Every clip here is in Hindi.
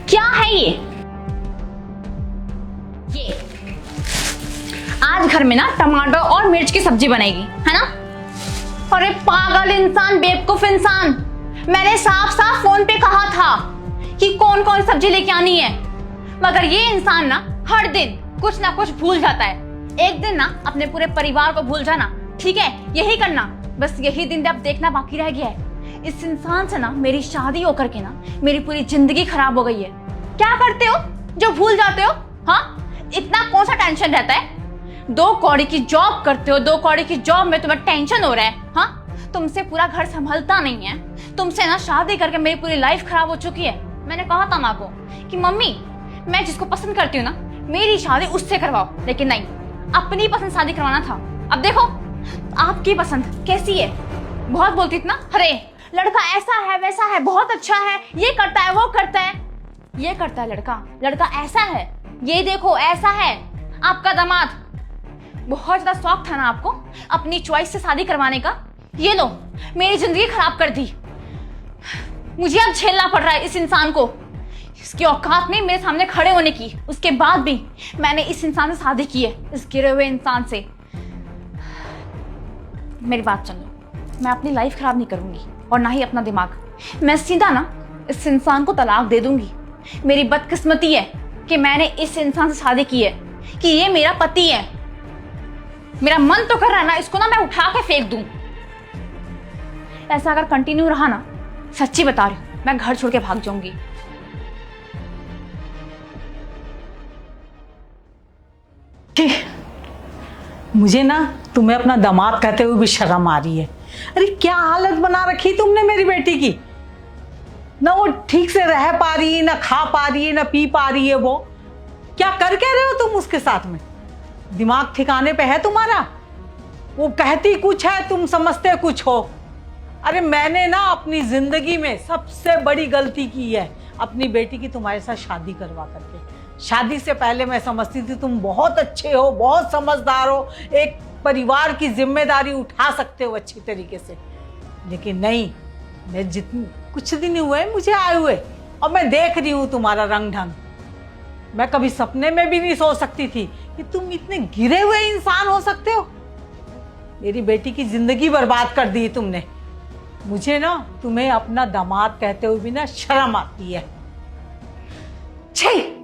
क्या है ये आज घर में ना टमाटर और मिर्च की सब्जी बनेगी, है ना? अरे पागल इंसान, बेवकूफ इंसान, मैंने साफ साफ फोन पे कहा था कि कौन कौन सब्जी लेके आनी है, मगर ये इंसान ना हर दिन कुछ ना कुछ भूल जाता है। एक दिन ना अपने पूरे परिवार को भूल जाना, ठीक है? यही करना, बस यही दिन अब देखना बाकी रह गया है। इस इंसान से ना मेरी शादी होकर के ना मेरी पूरी जिंदगी खराब हो गई है। क्या करते हो जो भूल जाते हो? हाँ, इतना कौन सा टेंशन रहता है? 2 कौड़ी की जॉब करते हो, 2 कौड़ी की जॉब में तुम्हें टेंशन हो रहा है? हाँ, तुमसे पूरा घर संभलता नहीं है। तुमसे ना शादी करके मेरी पूरी लाइफ खराब हो चुकी है। मैंने कहा था माँ को कि मम्मी, मैं जिसको पसंद करती हूँ ना मेरी शादी उससे करवाओ, लेकिन नहीं, अपनी पसंद शादी करवाना था। अब देखो आपकी पसंद कैसी है। बहुत बोलती थी ना, अरे लड़का ऐसा है वैसा है, बहुत अच्छा है, ये करता है वो करता है, ये करता है लड़का, लड़का ऐसा है, ये देखो ऐसा है। आपका दामाद, बहुत ज्यादा शौक था ना आपको अपनी चॉइस से शादी करवाने का, ये लो मेरी जिंदगी खराब कर दी। मुझे अब झेलना पड़ रहा है इस इंसान को। इसकी औकात नहीं मेरे सामने खड़े होने की, उसके बाद भी मैंने इस इंसान से शादी की है, इस गिरे हुए इंसान से। मेरी बात सुन लो, मैं अपनी लाइफ खराब नहीं करूंगी और ना ही अपना दिमाग। मैं सीधा ना इस इंसान को तलाक दे दूंगी। मेरी बदकिस्मती है कि मैंने इस इंसान से शादी की है, कि ये मेरा पति है। मेरा मन तो कर रहा है ना इसको ना मैं उठा के फेंक दूं। ऐसा अगर कंटिन्यू रहा ना, सच्ची बता रही हूं, मैं घर छोड़ के भाग जाऊंगी। मुझे ना तुम्हें अपना दामाद कहते हुए भी शर्म आ रही है। अरे क्या हालत बना रखी तुमने मेरी बेटी की। ना वो ठीक से रह पा रही है, ना खा पा रही है, ना पी पा रही है। वो क्या कर क्या रहे हो तुम उसके साथ में? दिमाग ठिकाने पे है तुम्हारा? वो कहती कुछ है, तुम समझते कुछ हो। अरे मैंने ना अपनी जिंदगी में सबसे बड़ी गलती की है, अपनी बेटी की तुम्हारे साथ शादी करवा करके। शादी से पहले मैं समझती थी तुम बहुत अच्छे हो, बहुत समझदार हो, एक परिवार की जिम्मेदारी उठा सकते हो अच्छी तरीके से। लेकिन नहीं, मैं जितनी कुछ दिन हुए मुझे आए हुए और मैं देख रही हूँ तुम्हारा रंग ढंग। मैं कभी सपने में भी नहीं सोच सकती थी कि तुम इतने गिरे हुए इंसान हो सकते हो। मेरी बेटी की जिंदगी बर्बाद कर दी तुमने। मुझे ना तुम्हें अपना दामाद कहते हुए भी ना शर्म आती है। छी!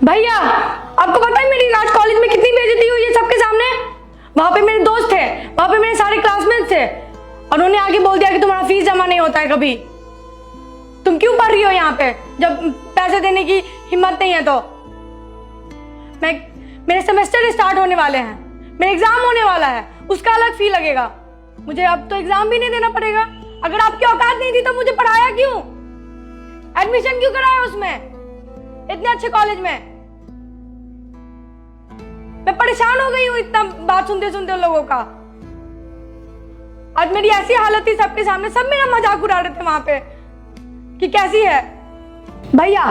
भैया, आपको पता है मेरी राज कॉलेज में कितनी बेइज्जती हुई है सबके सामने? वहां पे मेरे दोस्त थे, वहां पे मेरे सारे क्लासमेट्स थे, और उन्होंने आके बोल दिया कि तुम्हारा फीस जमा नहीं होता है कभी। तुम क्यों पढ़ रही हो यहाँ पे जब पैसे देने की हिम्मत नहीं है? तो मेरे सेमेस्टर स्टार्ट होने वाले हैं, मेरा एग्जाम होने वाला है, उसका अलग फी लगेगा। मुझे अब तो एग्जाम भी नहीं देना पड़ेगा। अगर आपकी औकात नहीं थी तो मुझे पढ़ाया क्यों? एडमिशन क्यों कराया उसमें, इतने अच्छे कॉलेज में? मैं परेशान हो गई हूँ इतना बात सुनते सुनते उन लोगों का। आज मेरी ऐसी हालत थी सबके सामने, सब मेरा मजाक उड़ा रहे थे वहां पे कि कैसी है। भैया,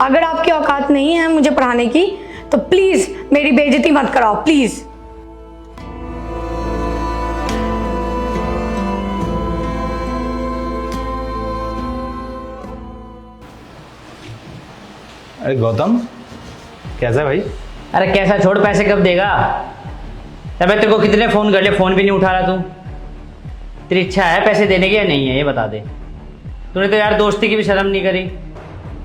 अगर आपकी औकात नहीं है मुझे पढ़ाने की तो प्लीज मेरी बेइज्जती मत कराओ, प्लीज। अरे गौतम, कैसा है भाई? अरे कैसा छोड़, पैसे कब देगा? अबे तेरे को कितने फ़ोन कर लिए, फ़ोन भी नहीं उठा रहा तू। तेरी इच्छा है पैसे देने की या नहीं है ये बता दे। तूने तो यार दोस्ती की भी शर्म नहीं करी।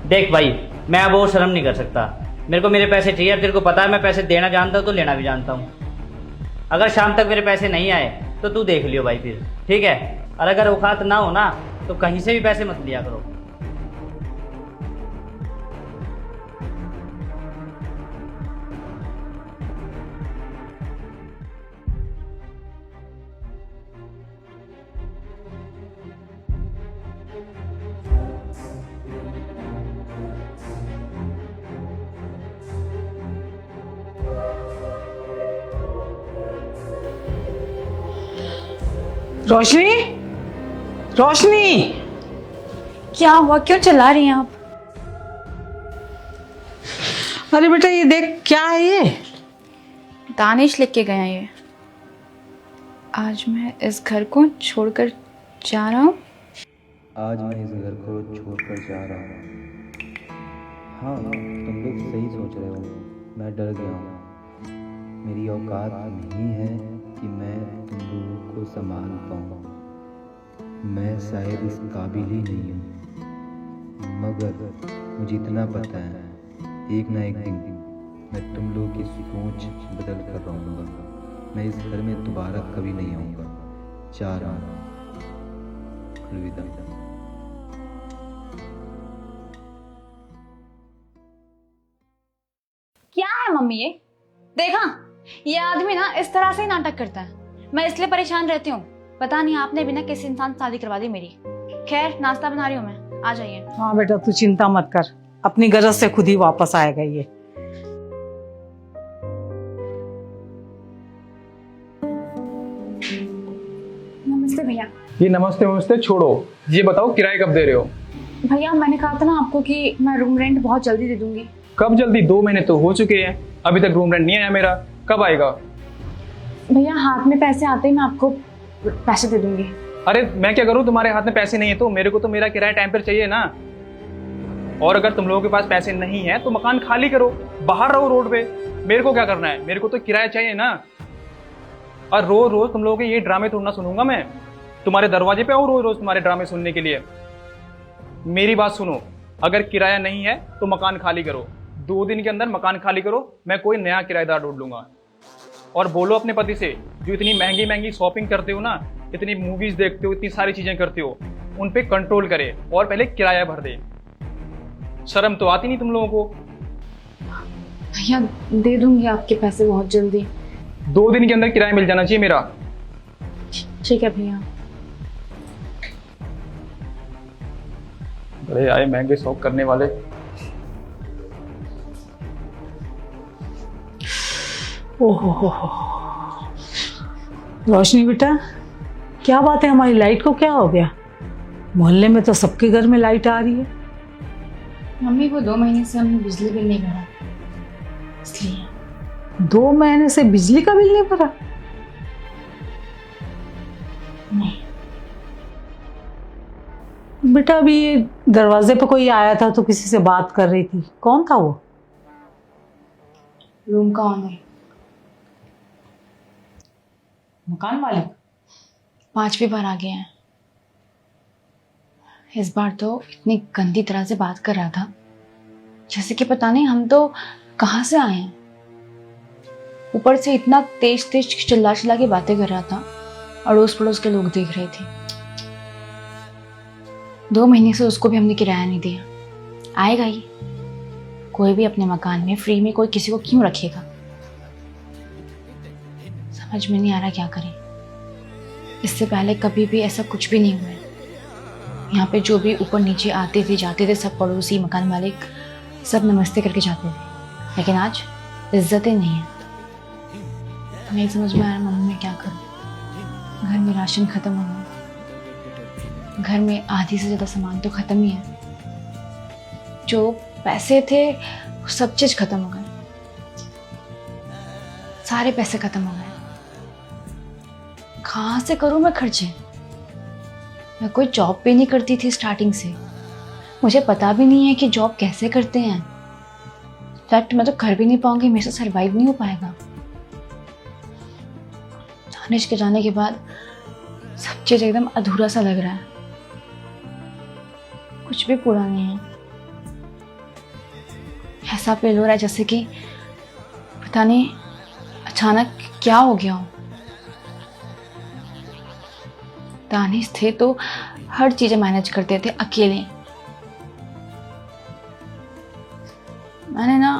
देख भाई, मैं अब वो शर्म नहीं कर सकता। मेरे को मेरे पैसे चाहिए। तेरे को पता है मैं पैसे देना जानता हूँ तो लेना भी जानता हूँ। अगर शाम तक मेरे पैसे नहीं आए तो तू देख लियो भाई फिर, ठीक है? और अगर औकात ना हो ना तो कहीं से भी पैसे मत लिया करो। रोशनी, रोशनी, क्या हुआ, क्यों चिल्ला रही हैं आप? अरे बेटा ये देख, क्या है ये? दानिश लिख के गया ये। आज मैं इस घर को छोड़कर जा रहा हूँ। आज मैं इस घर को छोड़कर जा रहा हूँ। हाँ, तुम लोग सही सोच रहे हो, मैं डर गया हूँ। मेरी औकात नहीं है कि मैं तुम लोगों को संभाल पाऊँ। मैं शायद इस काबिल ही नहीं हूँ, मगर मुझे इतना पता है, एक ना एक दिन मैं तुम लोगों की सोच बदल कर रहूँगा। मैं इस घर में दोबारा कभी नहीं आऊँगा। जा रहा हूँ, अलविदा। क्या है मम्मी ये? देखा, ये आदमी ना इस तरह से ही नाटक करता है। मैं इसलिए परेशान रहती हूँ। पता नहीं आपने भी ना किसी इंसान से शादी करवा दी मेरी। खैर, नाश्ता बना रही हूँ मैं, आ जाइए। हाँ बेटा, तू चिंता मत कर, अपनी गरज से खुद ही वापस आएगा ये। नमस्ते भैया। ये नमस्ते नमस्ते छोड़ो, ये बताओ किराया कब दे रहे हो? भैया मैंने कहा था ना आपको कि मैं रूम रेंट बहुत जल्दी दे दूंगी। कब जल्दी? 2 महीने तो हो चुके हैं, अभी तक रूम रेंट नहीं आया मेरा। कब आएगा? भैया हाथ में पैसे आते ही मैं आपको पैसे दे दूंगी। अरे मैं क्या करूं, तुम्हारे हाथ में पैसे नहीं है तो मेरे को तो मेरा किराया टाइम पर चाहिए ना। और अगर तुम लोगों के पास पैसे नहीं है तो मकान खाली करो, बाहर रहो रोड पे। मेरे को क्या करना है? मेरे को तो किराया चाहिए ना। और रोज रोज तुम लोगों के ये ड्रामे थोड़ा सुनूंगा मैं। तुम्हारे दरवाजे पे आओ रोज रोज तुम्हारे ड्रामे सुनने के लिए। मेरी बात सुनो, अगर किराया नहीं है तो मकान खाली करो। 2 दिन के अंदर मकान खाली करो, मैं कोई नया किराएदार ढूंढ लूंगा। और बोलो अपने पति से, जो इतनी महंगी महंगी शॉपिंग करते हो ना, इतनी मूवीज देखते हो, इतनी सारी चीजें करते हो, उन पे कंट्रोल करे और पहले किराया भर दे। शर्म तो आती नहीं तुम लोगों को। भैया दे दूंगी आपके पैसे बहुत जल्दी। 2 दिन के अंदर किराया मिल जाना चाहिए मेरा। ठीक है भैया। बड़े आए महंगे शौक करने वाले। ओहो, रोशनी बेटा, क्या बात है, हमारी लाइट को क्या हो गया? मोहल्ले में तो सबके घर में लाइट आ रही है। मम्मी वो 2 महीने से हमने बिजली बिल नहीं भरा, इसलिए। 2 महीने से बिजली का बिल नहीं भरा? नहीं बेटा, अभी दरवाजे पे कोई आया था तो किसी से बात कर रही थी, कौन था वो? रूम का ऑनर। मकान मालिक? 5वीं बार आ गया है। इस बार तो इतनी गंदी तरह से बात कर रहा था जैसे कि पता नहीं हम तो कहाँ से आए हैं। ऊपर से इतना तेज तेज चिल्ला चिल्ला के बातें कर रहा था, अड़ोस पड़ोस के लोग देख रहे थे। 2 महीने से उसको भी हमने किराया नहीं दिया। आएगा ही, कोई भी अपने मकान में फ्री में कोई किसी को क्यों रखेगा? समझ में नहीं आ रहा क्या करें। इससे पहले कभी भी ऐसा कुछ भी नहीं हुआ है। यहाँ पे जो भी ऊपर नीचे आते थे जाते थे, सब पड़ोसी मकान मालिक सब नमस्ते करके जाते थे, लेकिन आज इज्जत ही नहीं है। नहीं समझ में आ रहा मम्मी मैं क्या करूँ। घर में राशन खत्म हो गया, घर में आधी से ज़्यादा सामान तो ख़त्म ही है। जो पैसे थे वो सब चीज़ ख़त्म हो गए, सारे पैसे ख़त्म हो गए। कहाँ से करूँ मैं खर्चे? मैं कोई जॉब भी नहीं करती थी स्टार्टिंग से, मुझे पता भी नहीं है कि जॉब कैसे करते हैं। इनफैक्ट मैं तो कर भी नहीं पाऊंगी, मेरे से सर्वाइव नहीं हो पाएगा। दानिश के जाने के बाद सब चीज़ एकदम अधूरा सा लग रहा है, कुछ भी पूरा नहीं है। ऐसा फील हो रहा है जैसे कि पता नहीं अचानक क्या हो गया हो। दानिश थे तो हर चीजें मैनेज करते थे अकेले। मैंने ना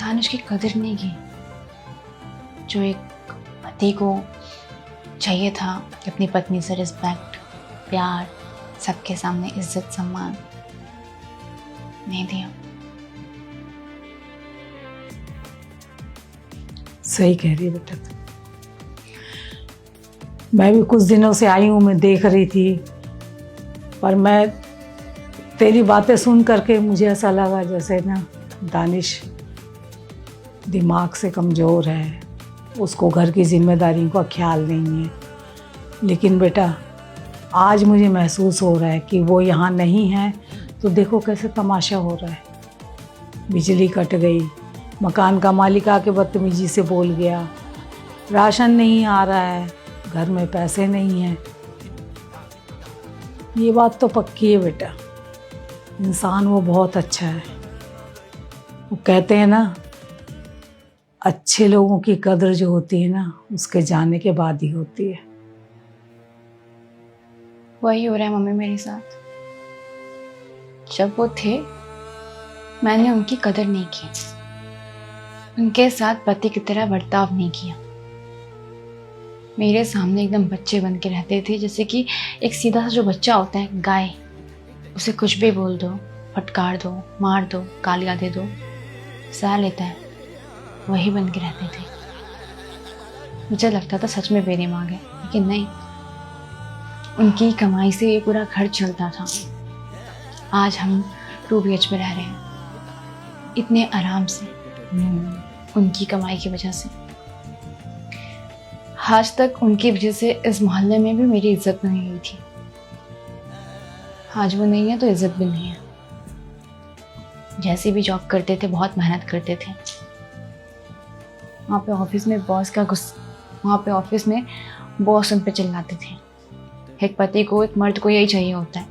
दानिश की कदर नहीं की, जो एक पति को चाहिए था कि अपनी पत्नी से रिस्पेक्ट, प्यार, सबके सामने इज्जत, सम्मान, नहीं दिया। सही कह रही है बेटा। मैं भी कुछ दिनों से आई हूँ, मैं देख रही थी, पर मैं तेरी बातें सुन करके मुझे ऐसा लगा जैसे ना दानिश दिमाग से कमज़ोर है, उसको घर की जिम्मेदारियों का ख्याल नहीं है। लेकिन बेटा आज मुझे महसूस हो रहा है कि वो यहाँ नहीं है तो देखो कैसे तमाशा हो रहा है। बिजली कट गई, मकान का मालिक आके बदतमीजी से बोल गया, राशन नहीं आ रहा है, घर में पैसे नहीं हैं। ये बात तो पक्की है बेटा, इंसान वो बहुत अच्छा है। वो कहते हैं ना अच्छे लोगों की कदर जो होती है ना उसके जाने के बाद ही होती है। वही हो रहा है मम्मी मेरे साथ। जब वो थे मैंने उनकी कदर नहीं की, उनके साथ पति की तरह बर्ताव नहीं किया। मेरे सामने एकदम बच्चे बन के रहते थे, जैसे कि एक सीधा सा जो बच्चा होता है गाय, उसे कुछ भी बोल दो, फटकार दो, मार दो, गालियाँ दे दो, सह लेता है, वही बन के रहते थे। मुझे लगता था सच में बेदिमाग है, लेकिन नहीं, उनकी कमाई से ये पूरा घर चलता था। आज हम 2 BH में रह रहे हैं इतने आराम से, उनकी कमाई की वजह से। आज तक उनकी वजह से इस मोहल्ले में भी मेरी इज्जत नहीं हुई थी। आज वो नहीं है तो इज्जत भी नहीं है। जैसे भी जॉब करते थे बहुत मेहनत करते थे। वहाँ पे ऑफिस में बॉस उन पे चिल्लाते थे। एक पति को, एक मर्द को यही चाहिए होता है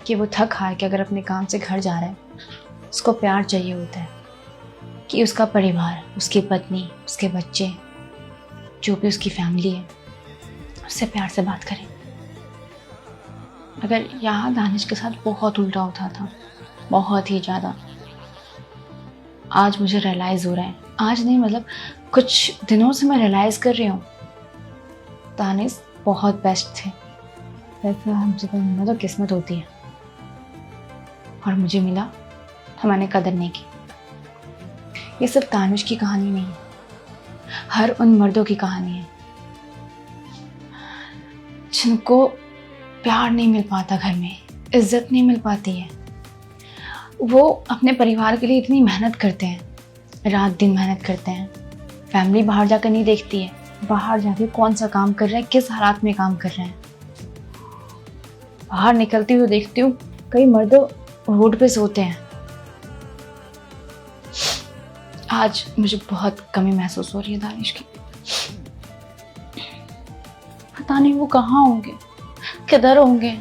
कि वो थक हार के अगर अपने काम से घर जा रहा है, उसको प्यार चाहिए होता है कि उसका परिवार, उसकी पत्नी, उसके बच्चे, जो भी उसकी फैमिली है, उससे प्यार से बात करें। अगर यहाँ दानिश के साथ बहुत उल्टा होता था, बहुत ही ज़्यादा। आज मुझे रियलाइज़ हो रहा है, आज नहीं मतलब कुछ दिनों से मैं रियलाइज़ कर रही हूँ, दानिश बहुत बेस्ट थे। वैसे हमसे तो मिलना तो किस्मत होती है, और मुझे मिला तो मैंने कदर नहीं की। ये सिर्फ दानिश की कहानी नहीं है, हर उन मर्दों की कहानी है जिनको प्यार नहीं मिल पाता, घर में इज्जत नहीं मिल पाती है। वो अपने परिवार के लिए इतनी मेहनत करते हैं, रात दिन मेहनत करते हैं। फैमिली बाहर जाकर नहीं देखती है, बाहर जाके कौन सा काम कर रहे हैं, किस हालात में काम कर रहे हैं। बाहर निकलती हुई देखती हूँ कई मर्द रोड पे सोते हैं। आज मुझे बहुत कमी महसूस हो रही है दानिश की। पता नहीं वो कहाँ होंगे, किधर होंगे,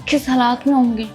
किस हालात में होंगे।